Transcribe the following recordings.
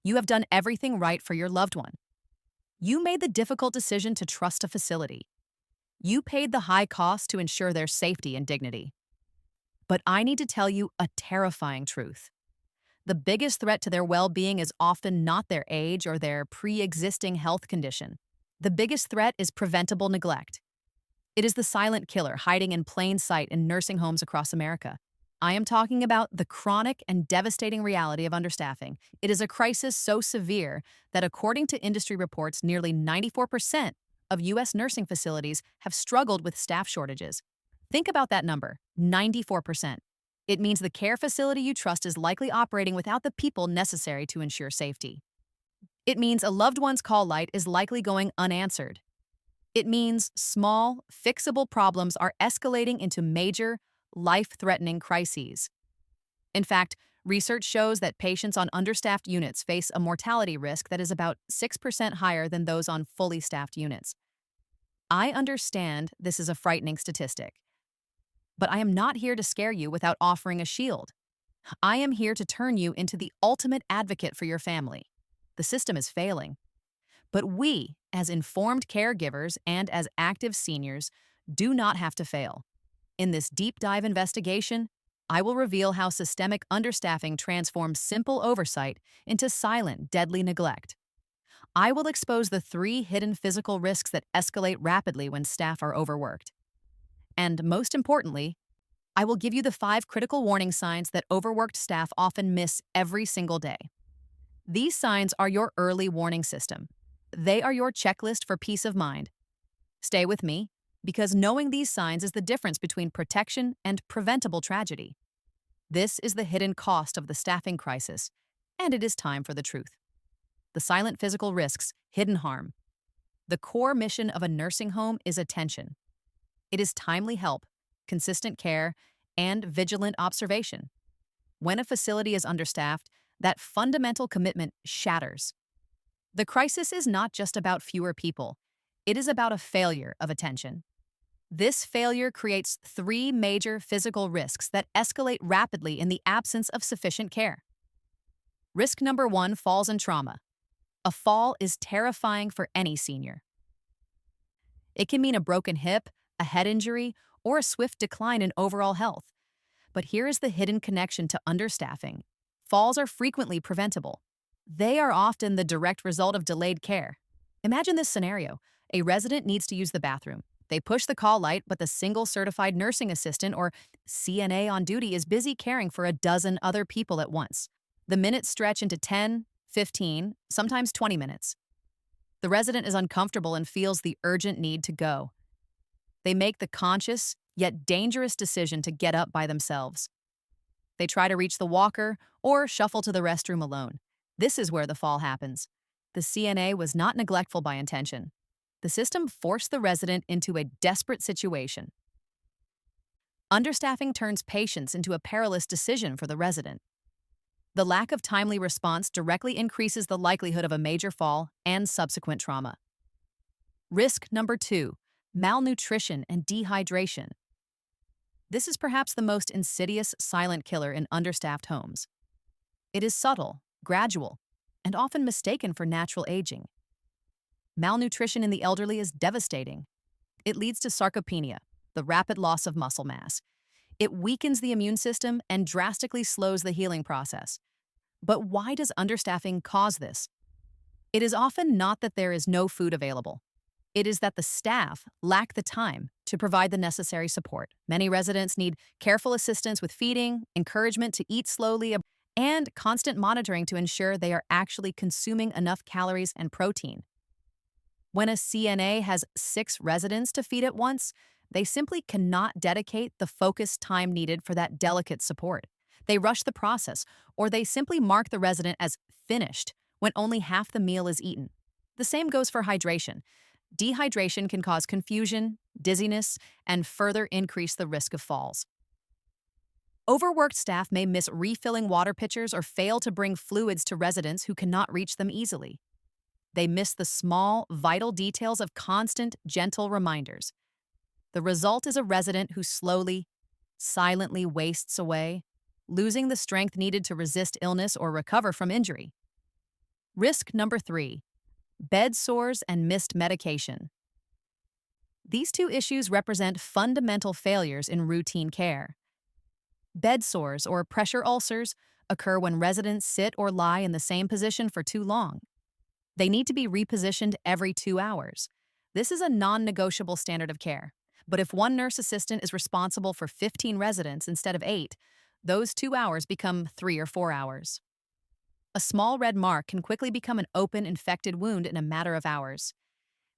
You have done everything right for your loved one. You made the difficult decision to trust a facility. You paid the high cost to ensure their safety and dignity. But I need to tell you a terrifying truth. The biggest threat to their well-being is often not their age or their pre-existing health condition. The biggest threat is preventable neglect. It is the silent killer hiding in plain sight in nursing homes across America. I am talking about the chronic and devastating reality of understaffing. It is a crisis so severe that, according to industry reports, nearly 94% of U.S. nursing facilities have struggled with staff shortages. Think about that number, 94%. It means the care facility you trust is likely operating without the people necessary to ensure safety. It means a loved one's call light is likely going unanswered. It means small, fixable problems are escalating into major, life-threatening crises. In fact, research shows that patients on understaffed units face a mortality risk that is about 6% higher than those on fully staffed units. I understand this is a frightening statistic, but I am not here to scare you without offering a shield. I am here to turn you into the ultimate advocate for your family. The system is failing. But we, as informed caregivers and as active seniors, do not have to fail. In this deep dive investigation, I will reveal how systemic understaffing transforms simple oversight into silent, deadly neglect. I will expose the 3 hidden physical risks that escalate rapidly when staff are overworked. And most importantly, I will give you the 5 critical warning signs that overworked staff often miss every single day. These signs are your early warning system. They are your checklist for peace of mind. Stay with me, because knowing these signs is the difference between protection and preventable tragedy. This is the hidden cost of the staffing crisis, and it is time for the truth. The silent physical risks, hidden harm. The core mission of a nursing home is attention. It is timely help, consistent care, and vigilant observation. When a facility is understaffed, that fundamental commitment shatters. The crisis is not just about fewer people. It is about a failure of attention. This failure creates 3 major physical risks that escalate rapidly in the absence of sufficient care. Risk number 1, falls and trauma. A fall is terrifying for any senior. It can mean a broken hip, a head injury, or a swift decline in overall health. But here is the hidden connection to understaffing. Falls are frequently preventable. They are often the direct result of delayed care. Imagine this scenario. A resident needs to use the bathroom. They push the call light, but the single certified nursing assistant or CNA on duty is busy caring for a dozen other people at once. The minutes stretch into 10, 15, sometimes 20 minutes. The resident is uncomfortable and feels the urgent need to go. They make the conscious, yet dangerous decision to get up by themselves. They try to reach the walker or shuffle to the restroom alone. This is where the fall happens. The CNA was not neglectful by intention. The system forced the resident into a desperate situation. Understaffing turns patience into a perilous decision for the resident. The lack of timely response directly increases the likelihood of a major fall and subsequent trauma. Risk number 2, malnutrition and dehydration. This is perhaps the most insidious silent killer in understaffed homes. It is subtle, gradual, and often mistaken for natural aging. Malnutrition in the elderly is devastating. It leads to sarcopenia, the rapid loss of muscle mass. It weakens the immune system and drastically slows the healing process. But why does understaffing cause this? It is often not that there is no food available. It is that the staff lack the time to provide the necessary support. Many residents need careful assistance with feeding, encouragement to eat slowly, and constant monitoring to ensure they are actually consuming enough calories and protein. When a CNA has 6 residents to feed at once, they simply cannot dedicate the focused time needed for that delicate support. They rush the process, or they simply mark the resident as finished when only half the meal is eaten. The same goes for hydration. Dehydration can cause confusion, dizziness, and further increase the risk of falls. Overworked staff may miss refilling water pitchers or fail to bring fluids to residents who cannot reach them easily. They miss the small, vital details of constant, gentle reminders. The result is a resident who slowly, silently wastes away, losing the strength needed to resist illness or recover from injury. Risk number 3, bed sores and missed medication. These two issues represent fundamental failures in routine care. Bed sores or pressure ulcers occur when residents sit or lie in the same position for too long. They need to be repositioned every 2 hours. This is a non-negotiable standard of care. But if one nurse assistant is responsible for 15 residents instead of 8, those 2 hours become 3 or 4 hours. A small red mark can quickly become an open, infected wound in a matter of hours.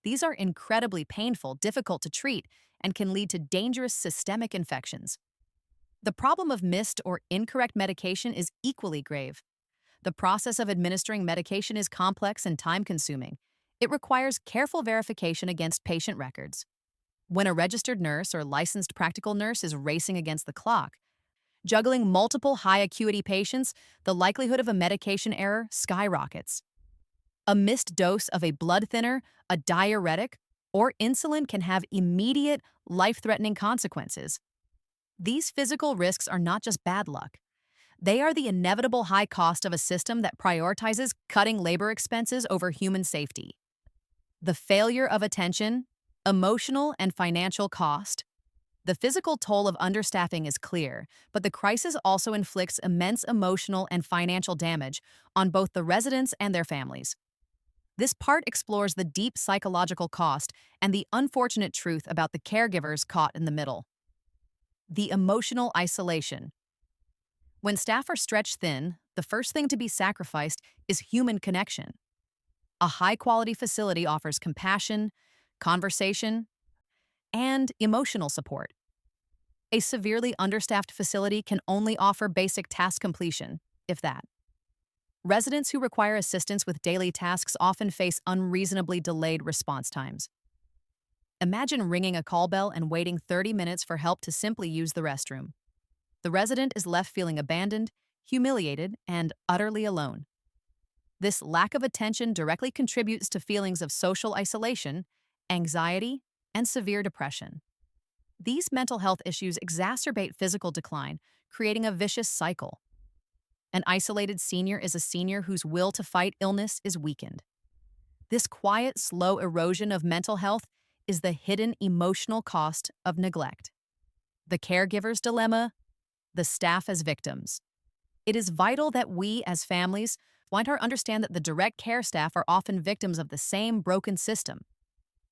These are incredibly painful, difficult to treat, and can lead to dangerous systemic infections. The problem of missed or incorrect medication is equally grave. The process of administering medication is complex and time-consuming. It requires careful verification against patient records. When a registered nurse or licensed practical nurse is racing against the clock, juggling multiple high-acuity patients, the likelihood of a medication error skyrockets. A missed dose of a blood thinner, a diuretic, or insulin can have immediate, life-threatening consequences. These physical risks are not just bad luck. They are the inevitable high cost of a system that prioritizes cutting labor expenses over human safety. The failure of attention, emotional and financial cost. The physical toll of understaffing is clear, but the crisis also inflicts immense emotional and financial damage on both the residents and their families. This part explores the deep psychological cost and the unfortunate truth about the caregivers caught in the middle. The emotional isolation. When staff are stretched thin, the first thing to be sacrificed is human connection. A high-quality facility offers compassion, conversation, and emotional support. A severely understaffed facility can only offer basic task completion, if that. Residents who require assistance with daily tasks often face unreasonably delayed response times. Imagine ringing a call bell and waiting 30 minutes for help to simply use the restroom. The resident is left feeling abandoned, humiliated, and utterly alone. This lack of attention directly contributes to feelings of social isolation, anxiety, and severe depression. These mental health issues exacerbate physical decline, creating a vicious cycle. An isolated senior is a senior whose will to fight illness is weakened. This quiet, slow erosion of mental health is the hidden emotional cost of neglect. The caregiver's dilemma, the staff as victims. It is vital that we, as families, understand that the direct care staff are often victims of the same broken system.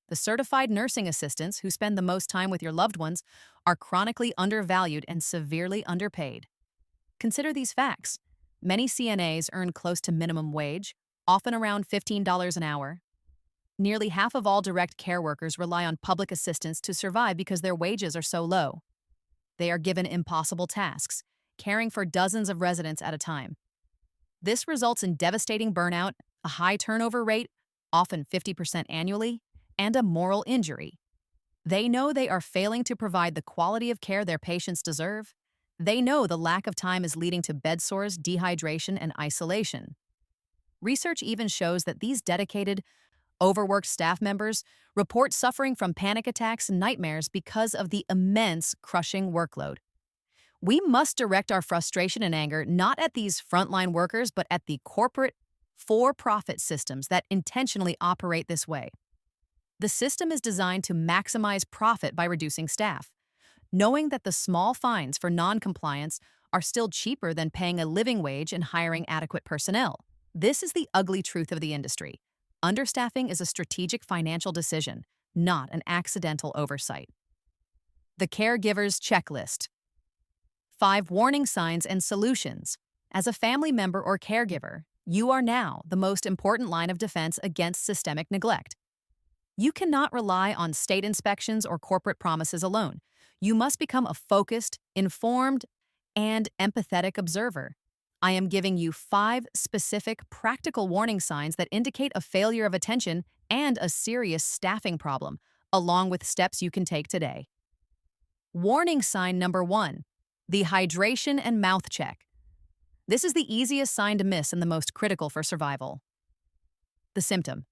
The certified nursing assistants who spend the most time with your loved ones are chronically undervalued and severely underpaid. Consider these facts. Many CNAs earn close to minimum wage, often around $15 an hour. Nearly half of all direct care workers rely on public assistance to survive because their wages are so low. They are given impossible tasks, caring for dozens of residents at a time. This results in devastating burnout, a high turnover rate, often 50% annually, and a moral injury. They know they are failing to provide the quality of care their patients deserve. They know the lack of time is leading to bed sores, dehydration, and isolation. Research even shows that these dedicated, overworked staff members report suffering from panic attacks and nightmares because of the immense, crushing workload. We must direct our frustration and anger not at these frontline workers, but at the corporate, for-profit systems that intentionally operate this way. The system is designed to maximize profit by reducing staff, knowing that the small fines for non-compliance are still cheaper than paying a living wage and hiring adequate personnel. This is the ugly truth of the industry. Understaffing is a strategic financial decision, not an accidental oversight. The caregiver's checklist. 5 warning signs and solutions. As a family member or caregiver, you are now the most important line of defense against systemic neglect. You cannot rely on state inspections or corporate promises alone. You must become a focused, informed, and empathetic observer. I am giving you 5 specific, practical warning signs that indicate a failure of attention and a serious staffing problem, along with steps you can take today. Warning sign number 1, the hydration and mouth check. This is the easiest sign to miss and the most critical for survival. The symptom: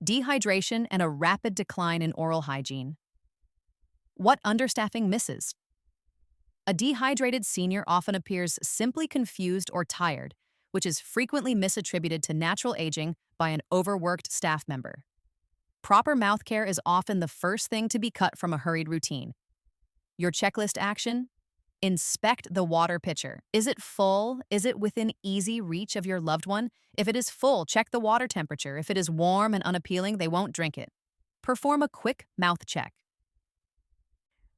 dehydration and a rapid decline in oral hygiene. What understaffing misses? A dehydrated senior often appears simply confused or tired, which is frequently misattributed to natural aging by an overworked staff member. Proper mouth care is often the first thing to be cut from a hurried routine. Your checklist action? Inspect the water pitcher. Is it full? Is it within easy reach of your loved one? If it is full, check the water temperature. If it is warm and unappealing, they won't drink it. Perform a quick mouth check.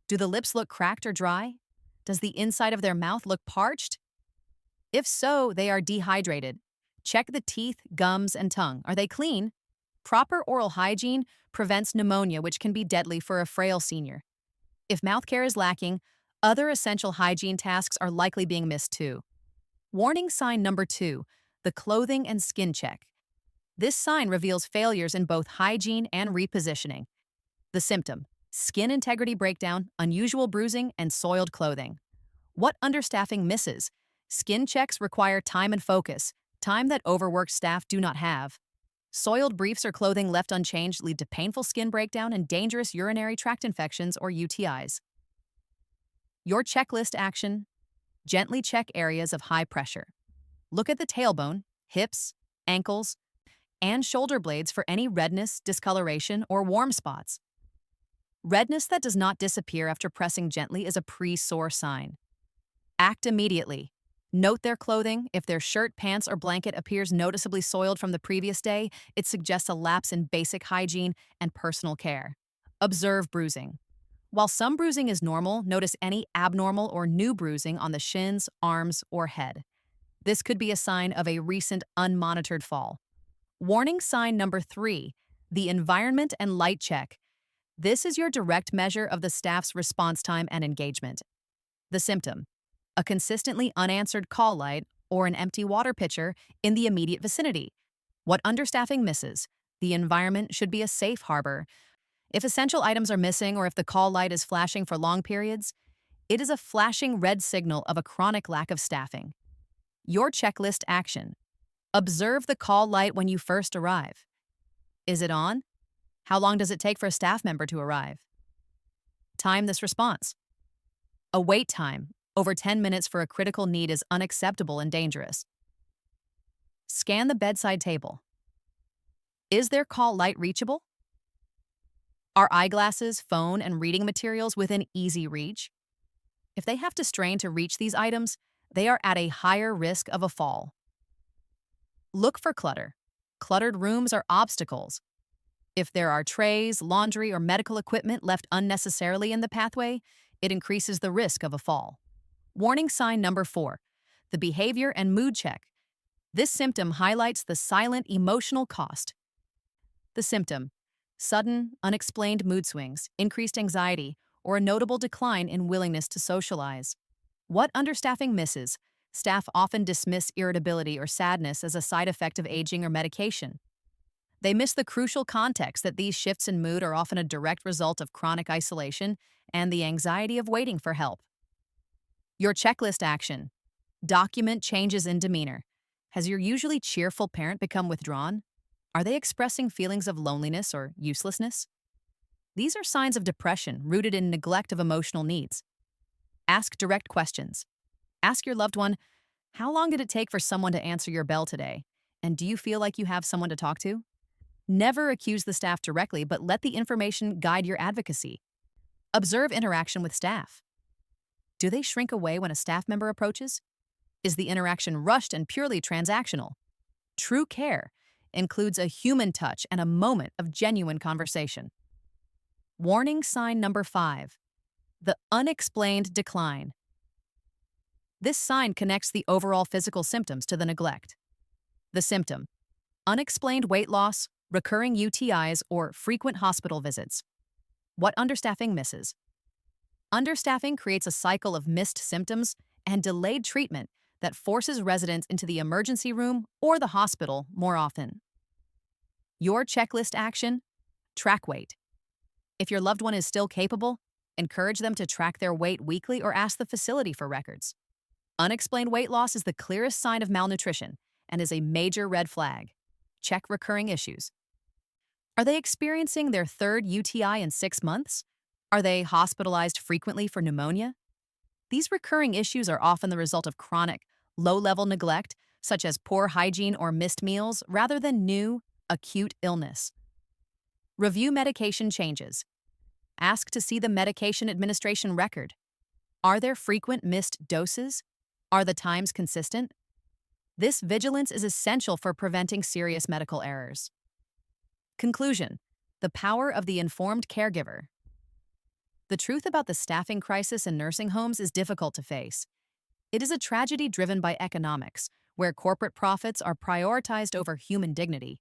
Do the lips look cracked or dry? Does the inside of their mouth look parched? If so, they are dehydrated. Check the teeth, gums, and tongue. Are they clean? Proper oral hygiene prevents pneumonia, which can be deadly for a frail senior. If mouth care is lacking, other essential hygiene tasks are likely being missed too. Warning sign number 2, the clothing and skin check. This sign reveals failures in both hygiene and repositioning. The symptom: skin integrity breakdown, unusual bruising, and soiled clothing. What understaffing misses? Skin checks require time and focus, time that overworked staff do not have. Soiled briefs or clothing left unchanged lead to painful skin breakdown and dangerous urinary tract infections or UTIs. Your checklist action: gently check areas of high pressure. Look at the tailbone, hips, ankles, and shoulder blades for any redness, discoloration, or warm spots. Redness that does not disappear after pressing gently is a pre-sore sign. Act immediately. Note their clothing. If their shirt, pants, or blanket appears noticeably soiled from the previous day, it suggests a lapse in basic hygiene and personal care. Observe bruising. While some bruising is normal, notice any abnormal or new bruising on the shins, arms, or head. This could be a sign of a recent unmonitored fall. Warning sign number 3, the environment and light check. This is your direct measure of the staff's response time and engagement. The symptom: a consistently unanswered call light or an empty water pitcher in the immediate vicinity. What understaffing misses? The environment should be a safe harbor. If essential items are missing or if the call light is flashing for long periods, it is a flashing red signal of a chronic lack of staffing. Your checklist action: observe the call light when you first arrive. Is it on? How long does it take for a staff member to arrive? Time this response. A wait time over 10 minutes for a critical need is unacceptable and dangerous. Scan the bedside table. Is their call light reachable? Are eyeglasses, phone, and reading materials within easy reach? If they have to strain to reach these items, they are at a higher risk of a fall. Look for clutter. Cluttered rooms are obstacles. If there are trays, laundry, or medical equipment left unnecessarily in the pathway, it increases the risk of a fall. Warning sign number 4, the behavior and mood check. This symptom highlights the silent emotional cost. The symptom: sudden, unexplained mood swings, increased anxiety, or a notable decline in willingness to socialize. What understaffing misses? Staff often dismiss irritability or sadness as a side effect of aging or medication. They miss the crucial context that these shifts in mood are often a direct result of chronic isolation and the anxiety of waiting for help. Your checklist action: document changes in demeanor. Has your usually cheerful parent become withdrawn? Are they expressing feelings of loneliness or uselessness? These are signs of depression rooted in neglect of emotional needs. Ask direct questions. Ask your loved one, how long did it take for someone to answer your bell today? And do you feel like you have someone to talk to? Never accuse the staff directly, but let the information guide your advocacy. Observe interaction with staff. Do they shrink away when a staff member approaches? Is the interaction rushed and purely transactional? True care includes a human touch and a moment of genuine conversation. Warning sign number 5, the unexplained decline. This sign connects the overall physical symptoms to the neglect. The symptom: unexplained weight loss, recurring UTIs, or frequent hospital visits. What understaffing misses? Understaffing creates a cycle of missed symptoms and delayed treatment that forces residents into the emergency room or the hospital more often. Your checklist action: track weight. If your loved one is still capable, encourage them to track their weight weekly or ask the facility for records. Unexplained weight loss is the clearest sign of malnutrition and is a major red flag. Check recurring issues. Are they experiencing their third UTI in 6 months? Are they hospitalized frequently for pneumonia? These recurring issues are often the result of chronic, low-level neglect, such as poor hygiene or missed meals, rather than new, acute illness. Review medication changes. Ask to see the medication administration record. Are there frequent missed doses? Are the times consistent? This vigilance is essential for preventing serious medical errors. Conclusion: the power of the informed caregiver. The truth about the staffing crisis in nursing homes is difficult to face. It is a tragedy driven by economics, where corporate profits are prioritized over human dignity.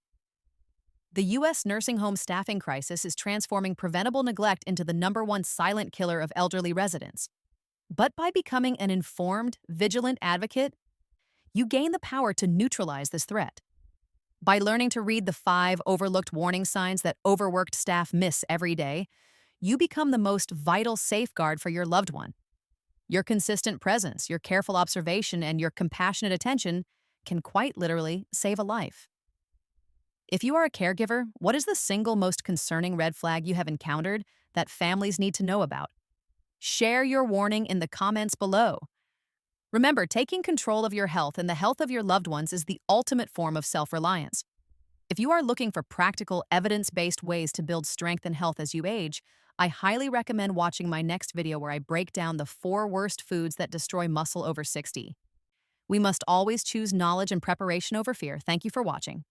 The U.S. nursing home staffing crisis is transforming preventable neglect into the #1 silent killer of elderly residents. But by becoming an informed, vigilant advocate, you gain the power to neutralize this threat. By learning to read the 5 overlooked warning signs that overworked staff miss every day, you become the most vital safeguard for your loved one. Your consistent presence, your careful observation, and your compassionate attention can quite literally save a life. If you are a caregiver, what is the single most concerning red flag you have encountered that families need to know about? Share your warning in the comments below. Remember, taking control of your health and the health of your loved ones is the ultimate form of self-reliance. If you are looking for practical, evidence-based ways to build strength and health as you age, I highly recommend watching my next video where I break down the 4 worst foods that destroy muscle over 60. We must always choose knowledge and preparation over fear. Thank you for watching.